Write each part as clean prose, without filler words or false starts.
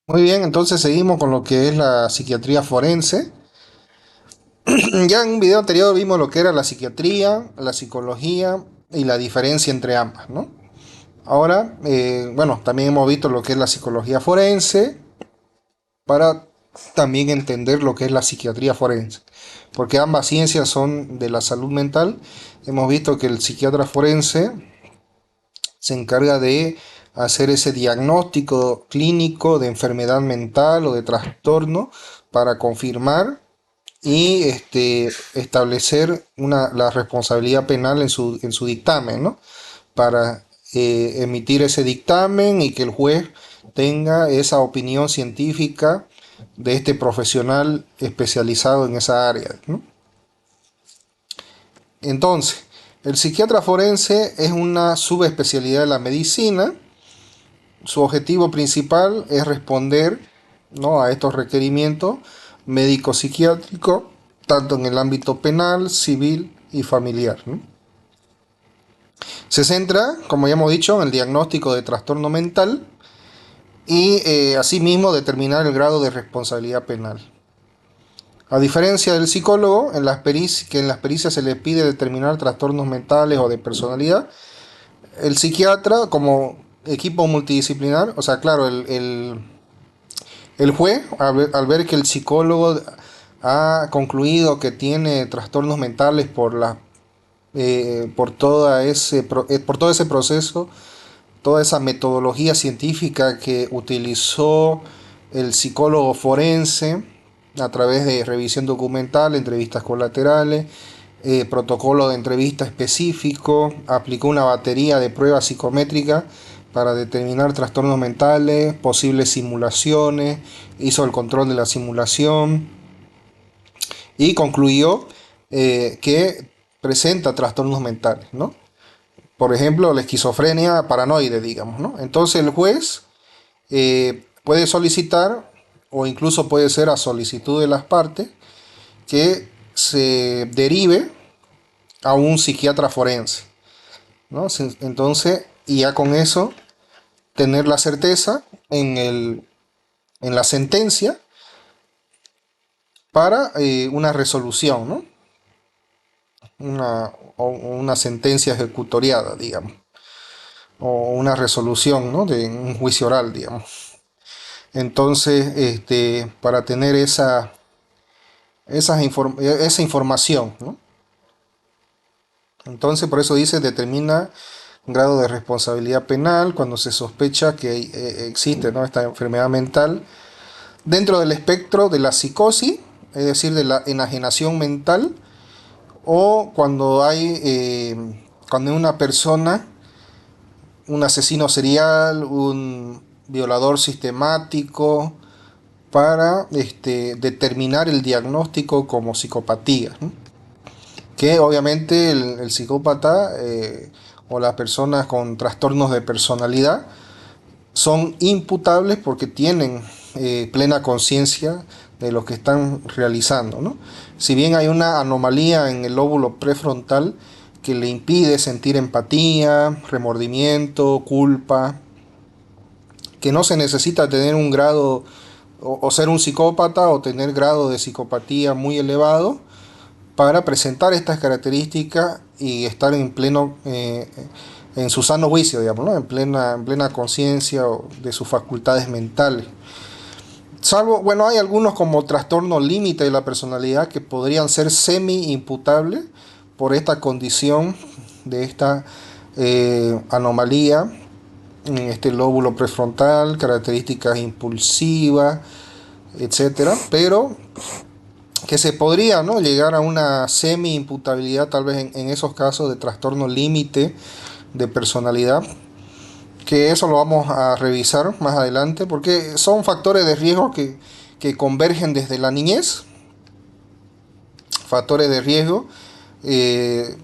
Muy bien, entonces seguimos con lo que es la psiquiatría forense. Ya en un video anterior vimos lo que era la psiquiatría, la psicología y la diferencia entre ambas, ¿no? Ahora, bueno, también hemos visto lo que es la psicología forense para también entender lo que es la psiquiatría forense, porque ambas ciencias son de la salud mental. Hemos visto que el psiquiatra forense se encarga de hacer ese diagnóstico clínico de enfermedad mental o de trastorno para confirmar y establecer la responsabilidad penal en su dictamen, ¿no? Para emitir ese dictamen y que el juez tenga esa opinión científica de este profesional especializado en esa área, ¿no? Entonces, el psiquiatra forense es una subespecialidad de la medicina. Su objetivo principal es responder, ¿no?, a estos requerimientos médico-psiquiátricos, tanto en el ámbito penal, civil y familiar, ¿no? Se centra, como ya hemos dicho, en el diagnóstico de trastorno mental y asimismo determinar el grado de responsabilidad penal. A diferencia del psicólogo, que en las pericias se le pide determinar trastornos mentales o de personalidad, el psiquiatra como equipo multidisciplinar, o sea, claro, el juez, al ver que el psicólogo ha concluido que tiene trastornos mentales por todo ese proceso, toda esa metodología científica que utilizó el psicólogo forense a través de revisión documental, entrevistas colaterales, protocolo de entrevista específico, aplicó una batería de pruebas psicométricas para determinar trastornos mentales, posibles simulaciones, hizo el control de la simulación y concluyó que presenta trastornos mentales, ¿no? Por ejemplo, la esquizofrenia paranoide, digamos, ¿no? Entonces el juez puede solicitar, o incluso puede ser a solicitud de las partes, que se derive a un psiquiatra forense, ¿no? Entonces, y ya con eso, tener la certeza en la sentencia para una resolución, ¿no? Una sentencia ejecutoriada, digamos, o una resolución, ¿no?, de un juicio oral, digamos. Entonces, para tener esa información, ¿no? Entonces, por eso dice, determina un grado de responsabilidad penal cuando se sospecha que existe, ¿no?, esta enfermedad mental dentro del espectro de la psicosis, es decir, de la enajenación mental, o cuando una persona, un asesino serial, un violador sistemático, para determinar el diagnóstico como psicopatía, ¿no? Que obviamente el psicópata o las personas con trastornos de personalidad son imputables porque tienen plena conciencia de lo que están realizando, ¿no? Si bien hay una anomalía en el lóbulo prefrontal que le impide sentir empatía, remordimiento, culpa, que no se necesita tener un grado o ser un psicópata o tener grado de psicopatía muy elevado para presentar estas características y estar en su sano juicio, digamos, ¿no?, en plena conciencia de sus facultades mentales. Salvo, bueno, hay algunos como trastorno límite de la personalidad que podrían ser semi-imputables por esta condición de esta anomalía en este lóbulo prefrontal, características impulsivas, etcétera, pero que se podría, ¿no?, llegar a una semi-imputabilidad tal vez en esos casos de trastorno límite de personalidad, que eso lo vamos a revisar más adelante, porque son factores de riesgo que convergen desde la niñez, factores de riesgo, eh,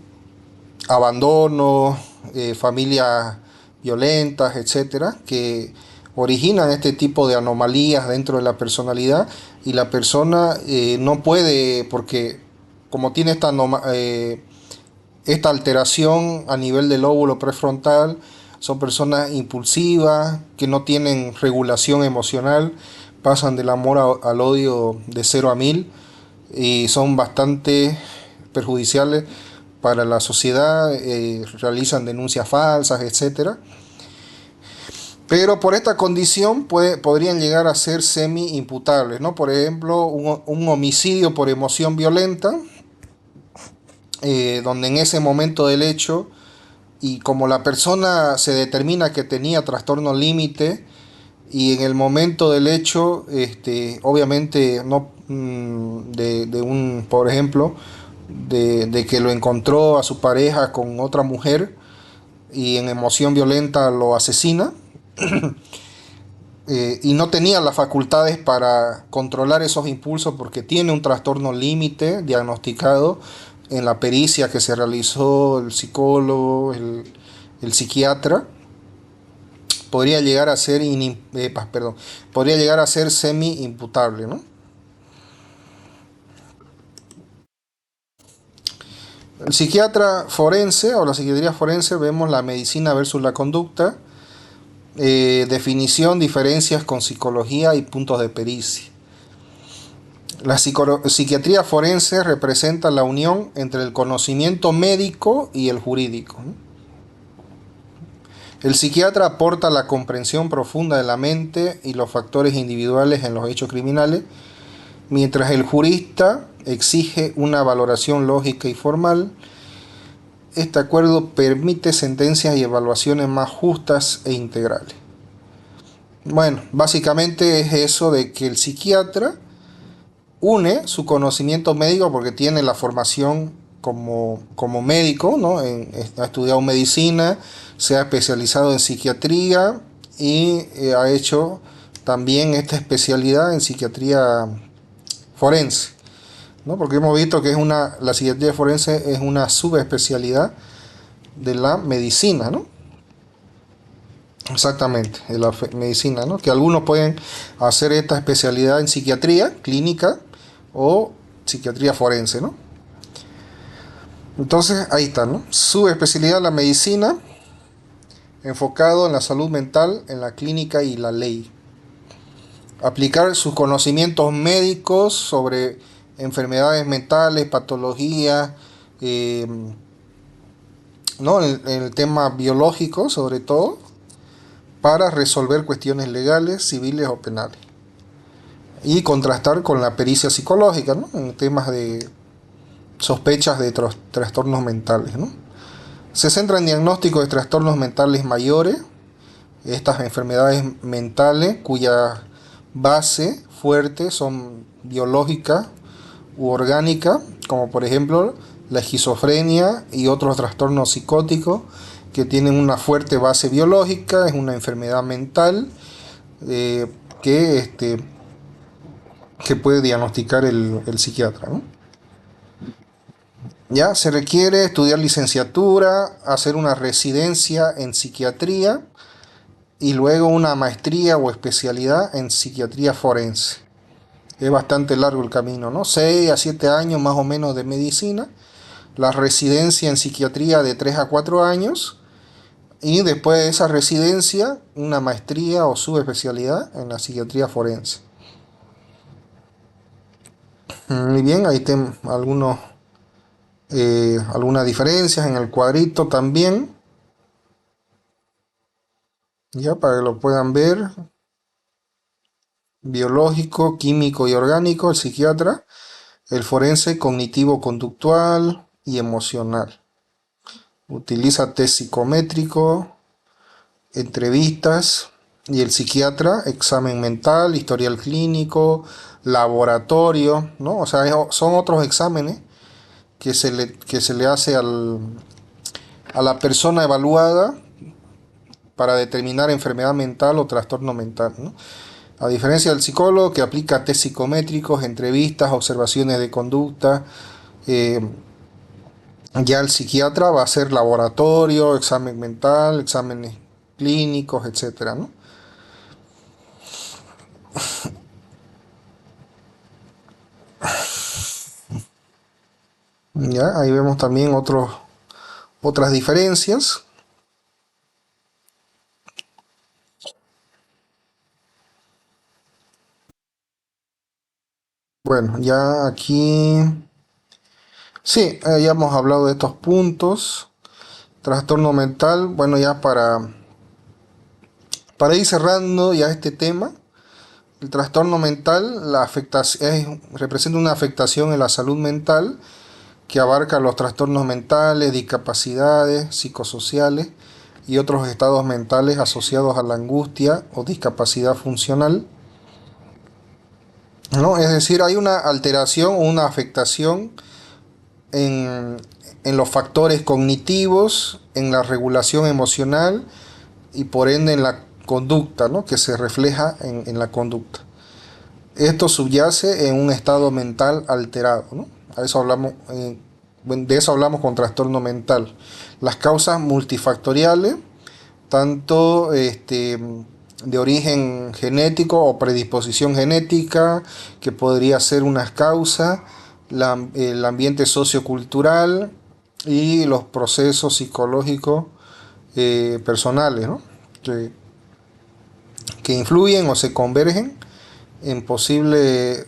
abandono, familias violentas, etcétera, que originan este tipo de anomalías dentro de la personalidad y la persona no puede, porque como tiene esta alteración a nivel del lóbulo prefrontal, son personas impulsivas, que no tienen regulación emocional, pasan del amor al odio de 0 a 1000 y son bastante perjudiciales para la sociedad, realizan denuncias falsas, etcétera. Pero por esta condición podrían llegar a ser semi-imputables, ¿no? Por ejemplo, un homicidio por emoción violenta, donde en ese momento del hecho, y como la persona se determina que tenía trastorno límite, y en el momento del hecho, obviamente, no de un, por ejemplo, de que lo encontró a su pareja con otra mujer y en emoción violenta lo asesina, y no tenía las facultades para controlar esos impulsos porque tiene un trastorno límite diagnosticado en la pericia que se realizó el psicólogo, el psiquiatra, podría llegar a ser podría llegar a ser semi imputable, ¿no? El psiquiatra forense o la psiquiatría forense, vemos la medicina versus la conducta, definición, diferencias con psicología y puntos de pericia. La psiquiatría forense representa la unión entre el conocimiento médico y el jurídico. El psiquiatra aporta la comprensión profunda de la mente y los factores individuales en los hechos criminales, mientras el jurista exige una valoración lógica y formal. Este acuerdo permite sentencias y evaluaciones más justas e integrales. Bueno, básicamente es eso de que el psiquiatra une su conocimiento médico porque tiene la formación como médico, ¿no? Ha estudiado medicina, se ha especializado en psiquiatría y ha hecho también esta especialidad en psiquiatría forense, ¿no? Porque hemos visto que la psiquiatría forense es una subespecialidad de la medicina, ¿no? Exactamente, de la medicina, ¿no? Que algunos pueden hacer esta especialidad en psiquiatría clínica o psiquiatría forense, ¿no? Entonces, ahí está, ¿no? Su especialidad, la medicina, enfocado en la salud mental, en la clínica y la ley. Aplicar sus conocimientos médicos sobre enfermedades mentales, patologías, eh, ¿no? En el tema biológico, sobre todo, para resolver cuestiones legales, civiles o penales. Y contrastar con la pericia psicológica, ¿no? En temas de sospechas de trastornos mentales, ¿no? Se centra en diagnóstico de trastornos mentales mayores, estas enfermedades mentales cuya base fuerte son biológicas u orgánicas, como por ejemplo la esquizofrenia y otros trastornos psicóticos que tienen una fuerte base biológica, es una enfermedad mental eh, que, que puede diagnosticar el psiquiatra, ¿no? Ya se requiere estudiar licenciatura, hacer una residencia en psiquiatría y luego una maestría o especialidad en psiquiatría forense. Es bastante largo el camino, ¿no? 6 a 7 años más o menos de medicina, la residencia en psiquiatría de 3 a 4 años y después de esa residencia una maestría o subespecialidad en la psiquiatría forense. Muy bien, ahí tenemos algunas diferencias en el cuadrito también, ya para que lo puedan ver. Biológico, químico y orgánico, el psiquiatra, el forense cognitivo-conductual y emocional. Utiliza test psicométrico, entrevistas, y el psiquiatra, examen mental, historial clínico, laboratorio, ¿no? O sea, son otros exámenes que se le hace a la persona evaluada para determinar enfermedad mental o trastorno mental, ¿no? A diferencia del psicólogo que aplica test psicométricos, entrevistas, observaciones de conducta, eh, ya el psiquiatra va a hacer laboratorio, examen mental, exámenes clínicos, etcétera, ¿no? Ya, ahí vemos también otras diferencias. Bueno, ya aquí, sí, ya hemos hablado de estos puntos. Trastorno mental, bueno, ya para ir cerrando ya este tema, el trastorno mental representa una afectación en la salud mental que abarca los trastornos mentales, discapacidades psicosociales y otros estados mentales asociados a la angustia o discapacidad funcional, ¿no? Es decir, hay una alteración o una afectación en, en los factores cognitivos, en la regulación emocional y por ende en la conducta, ¿no? Que se refleja en la conducta. Esto subyace en un estado mental alterado, ¿no? A eso hablamos, de eso hablamos con trastorno mental. Las causas multifactoriales, tanto de origen genético o predisposición genética, que podría ser una causa, el ambiente sociocultural y los procesos psicológicos personales, ¿no? que, que influyen o se convergen en posibles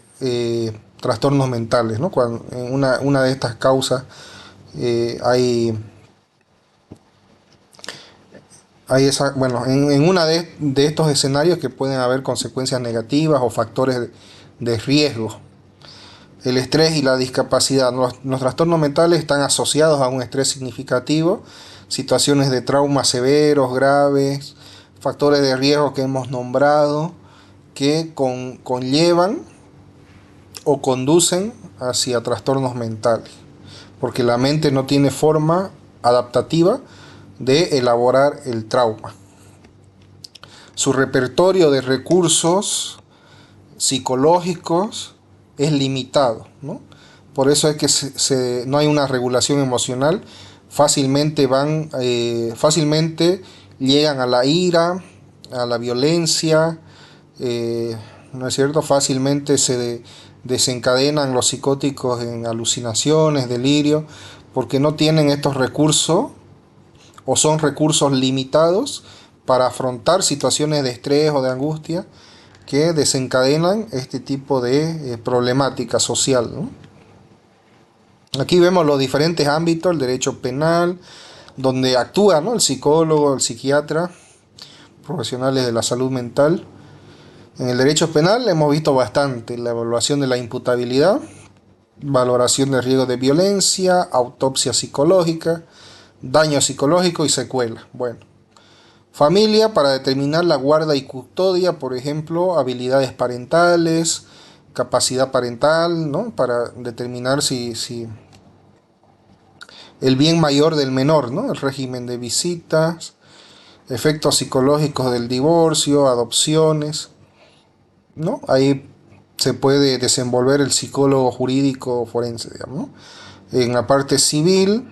trastornos mentales, ¿no? Cuando en una de estas causas hay, bueno, en una de estos escenarios que pueden haber consecuencias negativas o factores de riesgo. El estrés y la discapacidad. Los trastornos mentales están asociados a un estrés significativo, situaciones de traumas severos, graves, factores de riesgo que hemos nombrado, que conllevan o conducen hacia trastornos mentales, porque la mente no tiene forma adaptativa de elaborar el trauma. Su repertorio de recursos psicológicos es limitado, ¿no? Por eso es que no hay una regulación emocional, fácilmente llegan a la ira, a la violencia, ¿no es cierto? Fácilmente desencadenan los psicóticos en alucinaciones, delirio, porque no tienen estos recursos o son recursos limitados para afrontar situaciones de estrés o de angustia que desencadenan este tipo de problemática social, ¿no? Aquí vemos los diferentes ámbitos, el derecho penal, donde actúa, ¿no? El psicólogo, el psiquiatra, profesionales de la salud mental. En el derecho penal hemos visto bastante la evaluación de la imputabilidad, valoración de riesgo de violencia, autopsia psicológica, daño psicológico y secuela. Bueno, familia para determinar la guarda y custodia, por ejemplo, habilidades parentales, capacidad parental, ¿no? Para determinar si el bien mayor del menor, ¿no? El régimen de visitas, efectos psicológicos del divorcio, adopciones, ¿no? Ahí se puede desenvolver el psicólogo jurídico forense, digamos, ¿no? En la parte civil,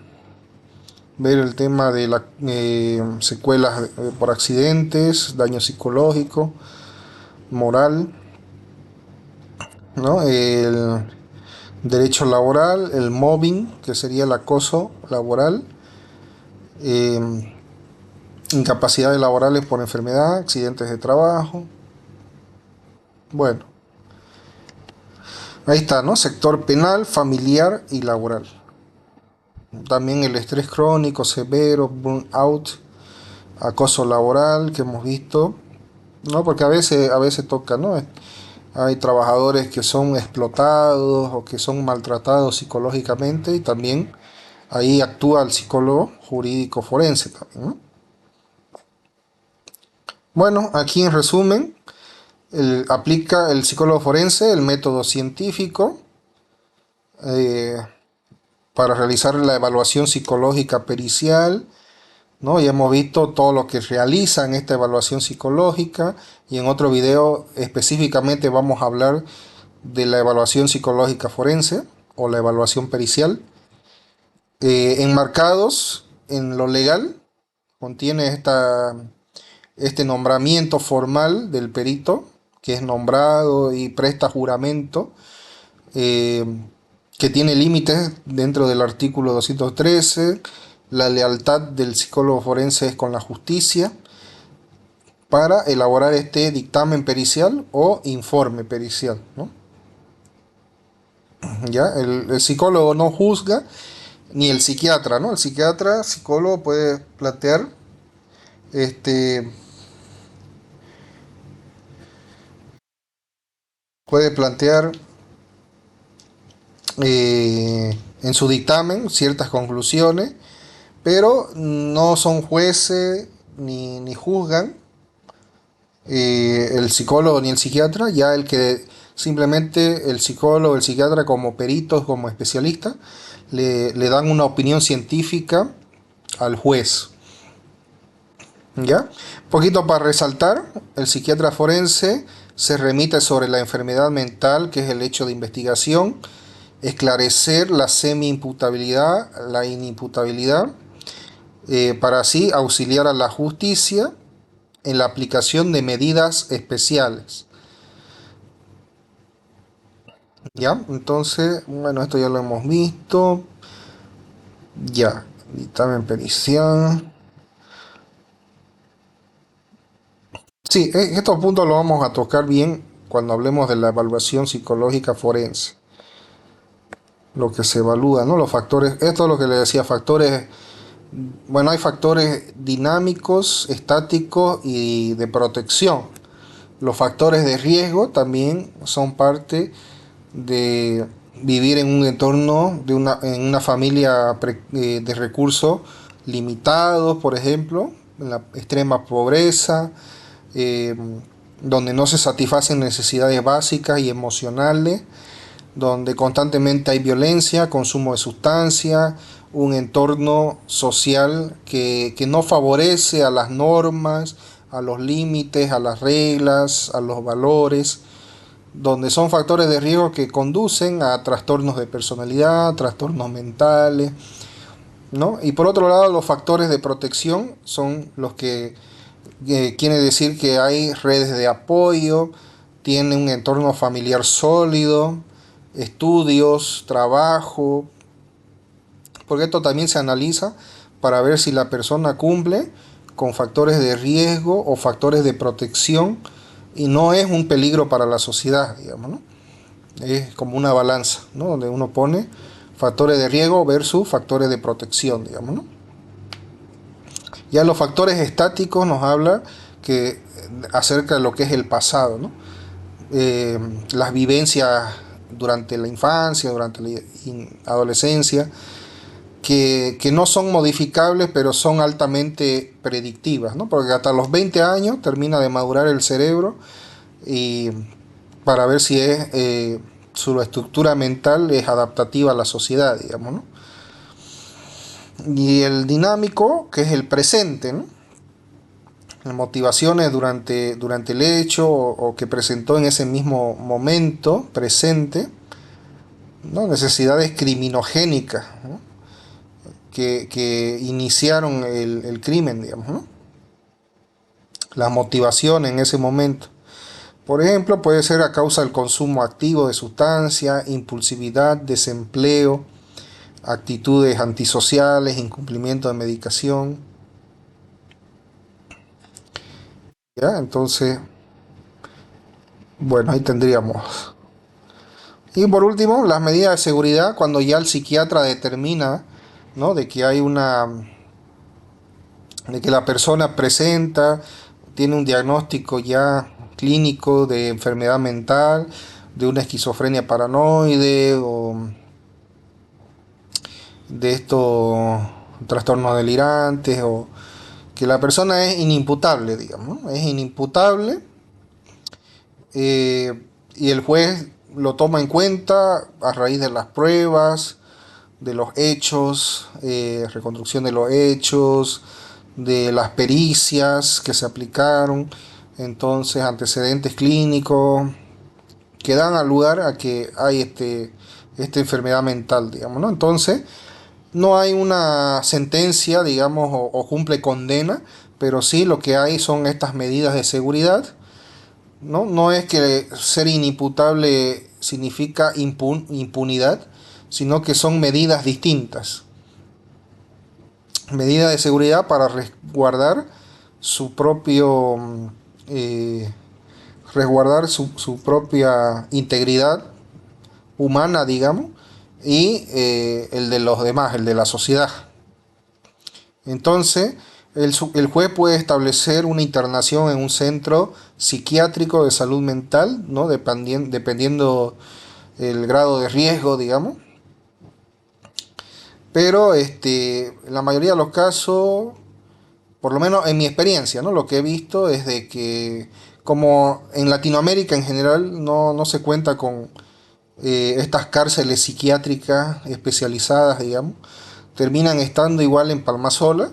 ver el tema de las secuelas por accidentes, daño psicológico, moral, ¿no? El derecho laboral, el mobbing, que sería el acoso laboral, eh, incapacidades laborales por enfermedad, accidentes de trabajo. Bueno, ahí está, ¿no? Sector penal, familiar y laboral. También el estrés crónico, severo, burnout, acoso laboral que hemos visto, ¿no? Porque a veces toca, ¿no? Hay trabajadores que son explotados o que son maltratados psicológicamente y también ahí actúa el psicólogo jurídico forense también, ¿no? Bueno, aquí en resumen, aplica el psicólogo forense el método científico eh, para realizar la evaluación psicológica pericial, ¿no? Ya hemos visto todo lo que realiza en esta evaluación psicológica y en otro video específicamente vamos a hablar de la evaluación psicológica forense o la evaluación pericial. Enmarcados en lo legal, contiene este nombramiento formal del perito, que es nombrado y presta juramento, eh, que tiene límites dentro del artículo 213. La lealtad del psicólogo forense es con la justicia para elaborar este dictamen pericial o informe pericial, ¿no? ¿Ya? El psicólogo no juzga, ni el psiquiatra, ¿no? El psiquiatra, psicólogo este, puede plantear en su dictamen ciertas conclusiones, pero no son jueces ni juzgan el psicólogo ni el psiquiatra, ya el que simplemente el psicólogo, el psiquiatra como peritos, como especialistas, le dan una opinión científica al juez. ¿Ya? Un poquito para resaltar, el psiquiatra forense se remite sobre la enfermedad mental, que es el hecho de investigación, esclarecer la semi-imputabilidad, la inimputabilidad, para así auxiliar a la justicia en la aplicación de medidas especiales. ¿Ya? Entonces, bueno, esto ya lo hemos visto. Ya, dictamen pericial. Sí, estos puntos los vamos a tocar bien cuando hablemos de la evaluación psicológica forense. Lo que se evalúa, ¿no? Los factores, esto es lo que le decía, factores, bueno, hay factores dinámicos, estáticos y de protección. Los factores de riesgo también son parte de vivir en un entorno en una familia de recursos limitados, por ejemplo, en la extrema pobreza, eh, donde no se satisfacen necesidades básicas y emocionales, donde constantemente hay violencia, consumo de sustancias, un entorno social que no favorece a las normas, a los límites, a las reglas, a los valores, donde son factores de riesgo que conducen a trastornos de personalidad, trastornos mentales, ¿no? Y por otro lado, los factores de protección son los que quiere decir que hay redes de apoyo, tiene un entorno familiar sólido, estudios, trabajo, porque esto también se analiza para ver si la persona cumple con factores de riesgo o factores de protección y no es un peligro para la sociedad, digamos, ¿no? Es como una balanza, ¿no? Donde uno pone factores de riesgo versus factores de protección, digamos, ¿no? Ya los factores estáticos nos habla que acerca de lo que es el pasado, ¿no? Eh, las vivencias durante la infancia, durante la adolescencia, que no son modificables, pero son altamente predictivas, ¿no? Porque hasta los 20 años termina de madurar el cerebro y para ver si su estructura mental es adaptativa a la sociedad, digamos, ¿no? Y el dinámico, que es el presente, ¿no? Las motivaciones durante el hecho o que presentó en ese mismo momento presente, ¿no? Necesidades criminogénicas, ¿no? que iniciaron el crimen, digamos, ¿no? Las motivaciones en ese momento. Por ejemplo, puede ser a causa del consumo activo de sustancias, impulsividad, desempleo, actitudes antisociales, incumplimiento de medicación. ¿Ya? Entonces, bueno, ahí tendríamos. Y por último, las medidas de seguridad, cuando ya el psiquiatra determina, ¿no? De que la persona presenta, tiene un diagnóstico ya clínico de enfermedad mental, de una esquizofrenia paranoide o de estos trastornos delirantes o que la persona es inimputable, digamos, ¿no? Es inimputable y el juez lo toma en cuenta a raíz de las pruebas, de los hechos, reconstrucción de los hechos, de las pericias que se aplicaron, entonces antecedentes clínicos que dan al lugar a que hay esta enfermedad mental, digamos, ¿no? Entonces, no hay una sentencia, digamos, o cumple condena, pero sí lo que hay son estas medidas de seguridad, ¿no? No es que ser inimputable significa impunidad, sino que son medidas distintas. Medidas de seguridad para resguardar su propio eh, resguardar su propia integridad humana, digamos, y el de los demás, el de la sociedad. Entonces, el juez puede establecer una internación en un centro psiquiátrico de salud mental, ¿no? Dependiendo el grado de riesgo, digamos. Pero en la mayoría de los casos, por lo menos en mi experiencia, ¿no? Lo que he visto es de que como en Latinoamérica en general no se cuenta con estas cárceles psiquiátricas especializadas, digamos, terminan estando igual en Palmasola.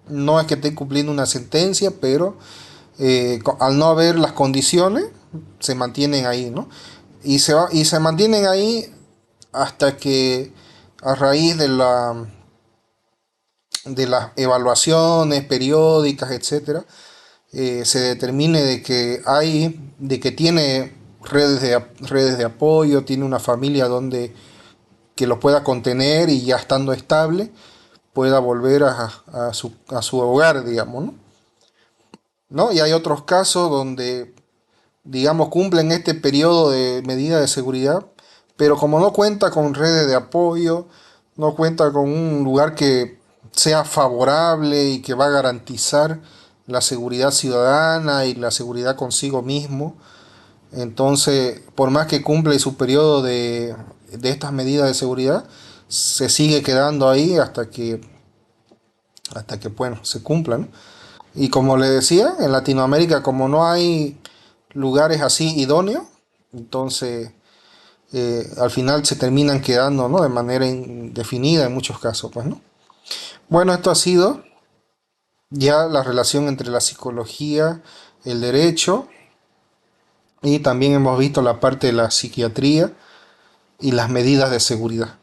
No es que estén cumpliendo una sentencia, pero al no haber las condiciones, se mantienen ahí, ¿no? Y se mantienen ahí hasta que a raíz de las evaluaciones periódicas, etcétera, se determine de que tiene redes de apoyo, tiene una familia donde que lo pueda contener y ya estando estable pueda volver a su hogar, digamos, ¿no? ¿No? Y hay otros casos donde, digamos, cumplen este periodo de medida de seguridad, pero como no cuenta con redes de apoyo, no cuenta con un lugar que sea favorable y que va a garantizar la seguridad ciudadana y la seguridad consigo mismo, entonces, por más que cumple su periodo de estas medidas de seguridad, se sigue quedando ahí hasta que bueno, se cumplan. Y como le decía, en Latinoamérica, como no hay lugares así idóneos, entonces al final se terminan quedando, ¿no? De manera indefinida en muchos casos, pues, ¿no? Bueno, esto ha sido ya la relación entre la psicología, el derecho y también hemos visto la parte de la psiquiatría y las medidas de seguridad.